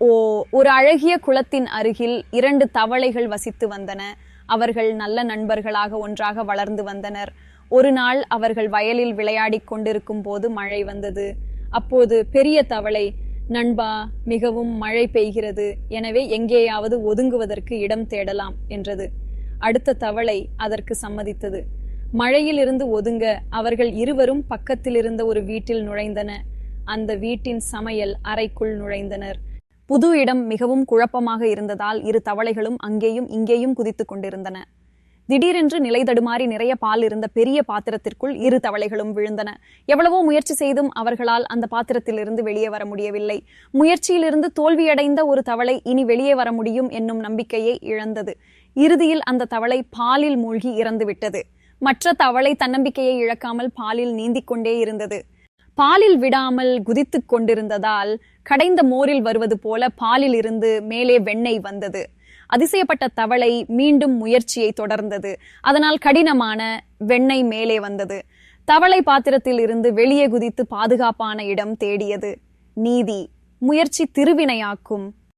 ஒரு அழகிய குளத்தின் அருகில் 2 தவளைகள் வசித்து வந்தன. அவர்கள் நல்ல நண்பர்களாக ஒன்றாக வளர்ந்து வந்தனர். ஒரு நாள் அவர்கள் வயலில் விளையாடிக் கொண்டிருக்கும் போது மழை வந்தது. அப்போது பெரிய தவளை, நண்பா, மிகவும் மழை பெய்கிறது, எனவே எங்கேயாவது ஒதுங்குவதற்கு இடம் தேடலாம் என்றது. அடுத்த தவளை அதற்கு சம்மதித்தது. மழையில் இருந்து ஒதுங்க அவர்கள் இருவரும் பக்கத்தில் இருந்த ஒரு வீட்டில் நுழைந்தன. அந்த வீட்டின் சமையல் அறைக்குள் நுழைந்தனர். புது இடம் மிகவும் குழப்பமாக இருந்ததால் 2 தவளைகளும் அங்கேயும் இங்கேயும் குதித்துக் கொண்டிருந்தன. திடீரென்று நிலை தடுமாறி நிறைய பால் இருந்த பெரிய பாத்திரத்திற்குள் 2 தவளைகளும் விழுந்தன. எவ்வளவோ முயற்சி செய்தும் அவர்களால் அந்த பாத்திரத்திலிருந்து வெளியே வர முடியவில்லை. முயற்சியிலிருந்து தோல்வியடைந்த ஒரு தவளை இனி வெளியே வர முடியும் என்னும் நம்பிக்கையை இழந்தது. இறுதியில் அந்த தவளை பாலில் மூழ்கி இறந்துவிட்டது. மற்ற தவளை தன்னம்பிக்கையை இழக்காமல் பாலில் நீந்திக் கொண்டே இருந்தது. பாலில் விடாமல் குதித்துக் கொண்டிருந்ததால் கடைந்த மோரில் வருவது போல பாலில் இருந்து மேலே வெண்ணெய் வந்தது. அதிசயப்பட்ட தவளை மீண்டும் முயற்சியை தொடர்ந்தது. அதனால் கடினமான வெண்ணெய் மேலே வந்தது. தவளை பாத்திரத்தில் இருந்து வெளியே குதித்து பாதுகாப்பான இடம் தேடியது. நீதி, முயற்சி திருவினையாக்கும்.